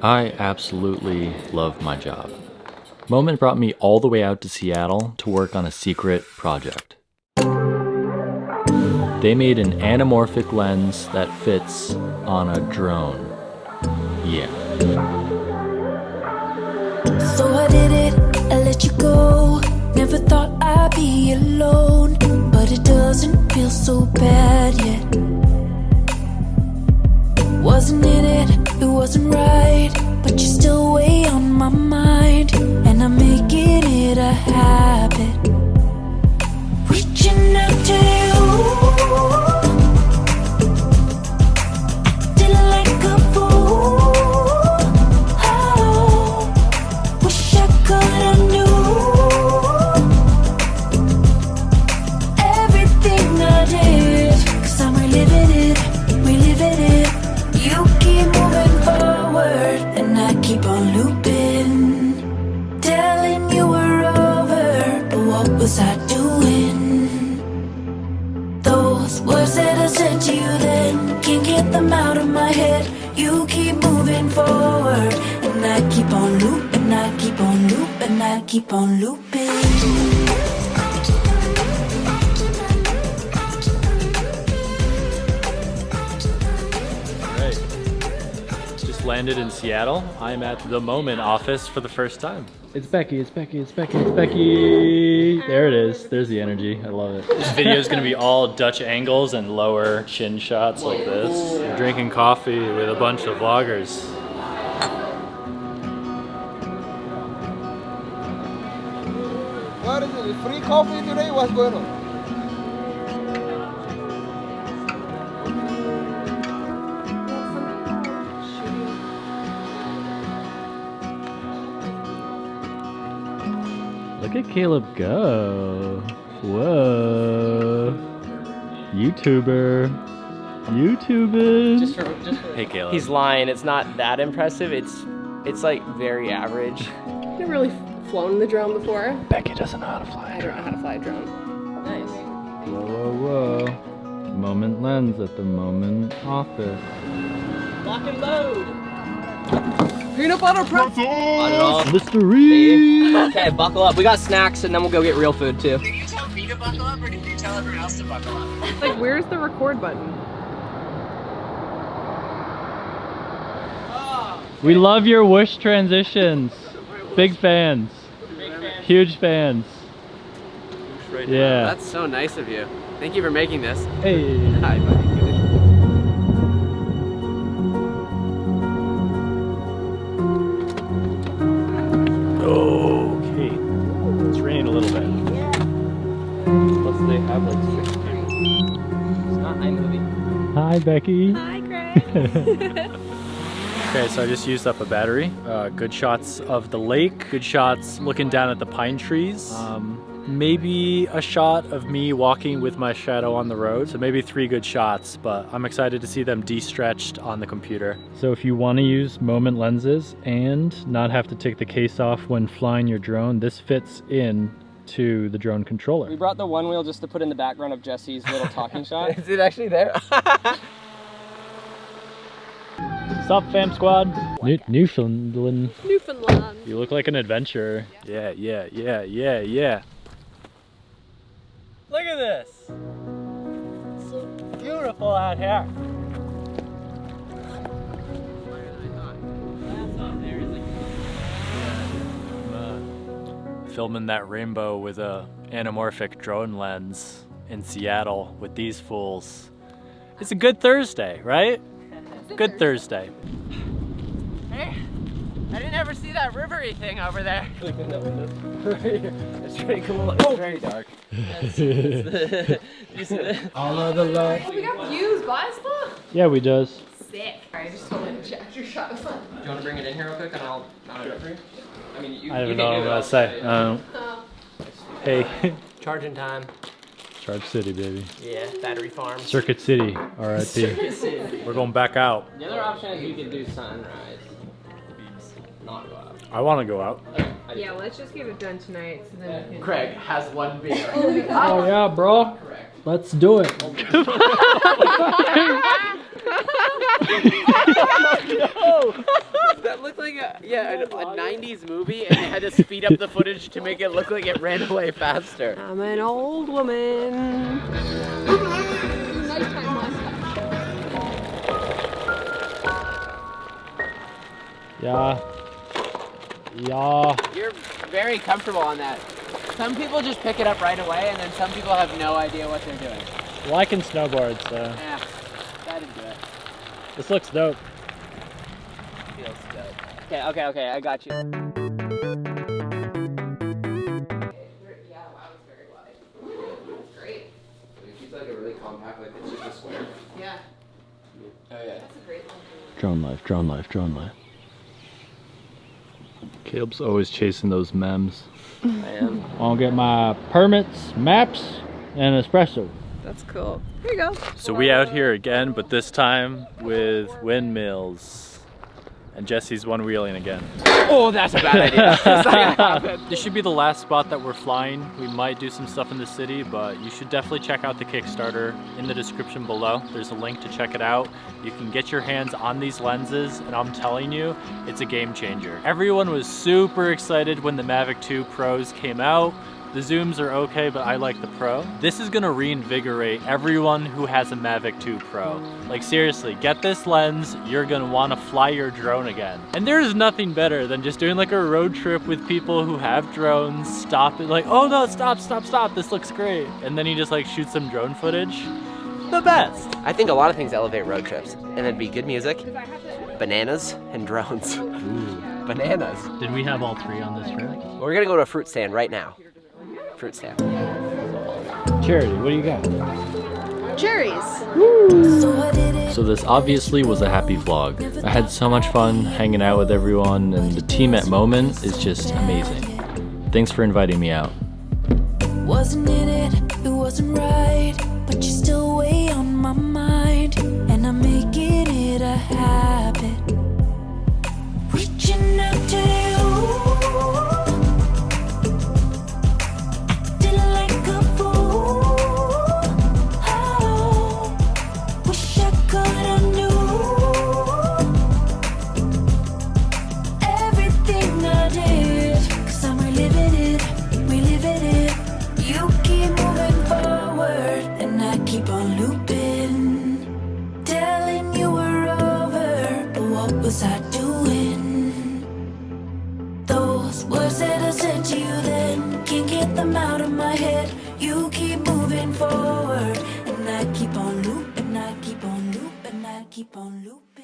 I absolutely love my job. Moment brought me all the way out to Seattle to work on a secret project. They made an anamorphic lens that fits on a drone. Yeah. So I did it, I let you go. Never thought I'd be alone, but it doesn't feel so bad yet. Wasn't in it, it wasn't right, but you're still way on my mind, and I'm making it a habit. Reaching out to you, acting like a fool. Oh, wish I could've knew everything I did, 'cause I'm reliving it, reliving it. You keep moving forward, and I keep on looping, telling you we're over, but what was I doing? Those words that I said to you then, can't get them out of my head. You keep moving forward, and I keep on looping, I keep on looping, I keep on looping. Landed in Seattle. I'm at the Moment office for the first time. It's Becky, it's Becky, it's Becky, it's Becky. There it is. There's the energy. I love it. This video is going to be all Dutch angles and lower chin shots like this. We're drinking coffee with a bunch of vloggers. What is it? Free coffee today? What's going on? Look at Caleb go. Whoa. YouTuber. Hey Caleb. He's lying. It's not that impressive. It's like very average. I've never really flown the drone before. Becky doesn't know how to fly. I don't know how to fly a drone. Nice. Whoa, whoa, whoa. Moment lens at the Moment office. Lock and load. Peanut butter pretzel! On and off. Mystery! Okay, buckle up. We got snacks and then we'll go get real food too. Did you tell me to buckle up or did you tell everyone else to buckle up? It's like, where's the record button? We love your whoosh transitions. Big fans. Huge fans. Yeah. That's so nice of you. Thank you for making this. Hey. Hi, buddy. Okay. It's raining a little bit. Plus they have like 6 cameras. It's not iMovie. Hi, Becky. Hi, Kraig. Okay, so I just used up a battery. Good shots of the lake, good shots looking down at the pine trees. Maybe a shot of me walking with my shadow on the road. So maybe 3 good shots, but I'm excited to see them de-stretched on the computer. So if you want to use Moment lenses and not have to take the case off when flying your drone, this fits in to the drone controller. We brought the one wheel just to put in the background of Jesse's little talking shot. Is it actually there? Sup, fam squad? Newfoundland. Newfoundland. You look like an adventurer. Yeah, yeah, yeah, yeah, yeah. Look at this. It's so beautiful out here. Filming that rainbow with a anamorphic drone lens in Seattle with these fools. It's a good Thursday, right? Good Thursday. Hey, I didn't ever see that rivery thing over there. It's pretty cool. It's very dark. All of the light. Oh, we got views, buy stuff? Yeah, we does. Sick. I just totally jacked your shot. Was fun. Do you want to bring it in here real quick and I'll mount it up for you? I mean, you I don't can know do what it I'm outside. gonna say. Hey, Charging time. Charge City, baby. Yeah, battery farm. Circuit City, RIP. We're going back out. The other option is we could do sunrise. Not go out. I want to go out. Yeah, let's just get it done tonight. So then we can... Craig has one beer. Oh yeah, bro. Let's do it. That looked like a 90s movie, and they had to speed up the footage to make it look like it ran away faster. I'm an old woman. Nighttime mustache. Yeah. Yeah. You're very comfortable on that. Some people just pick it up right away, and then some people have no idea what they're doing. Well, I can snowboard, so Yeah, that'd do it. this looks dope. Feels good. Okay, I got you. Yeah, wow, it's very wide. That's great. It keeps like a really compact, like it's just a square. Yeah, Oh yeah. that's a great one. Drone life, drone life, drone life. Caleb's always chasing those memes. I am. I'll get my permits, maps, and espresso. That's cool. Here you go. So we out here again, but this time with windmills. And Jesse's one-wheeling again. Oh, that's a bad idea. It's not gonna happen. This should be the last spot that we're flying. We might do some stuff in the city, but you should definitely check out the Kickstarter in the description below. There's a link to check it out. You can get your hands on these lenses, and I'm telling you, it's a game changer. Everyone was super excited when the Mavic 2 Pros came out. The zooms are okay, but I like the Pro. This is gonna reinvigorate everyone who has a Mavic 2 Pro. Like seriously, get this lens, you're gonna wanna fly your drone again. And there's nothing better than just doing like a road trip with people who have drones, stop it, like, oh no, stop, this looks great. And then you just like shoot some drone footage. The best. I think a lot of things elevate road trips, and it'd be good music, bananas, and drones. Ooh. Bananas. Did we have all three on this trip? We're gonna go to a fruit stand right now. Fruit stand. Charity, what do you got? Cherries. So this obviously was a happy vlog. I had so much fun hanging out with everyone, and the team at Moment is just amazing. Thanks for inviting me out. Wasn't in it, it wasn't right, but you still weigh on my mind, and I'm making it a habit. Reaching out to you. Was I doing? Those words that I said to you then, can't get them out of my head. You keep moving forward, and I keep on looping, I keep on looping, I keep on looping.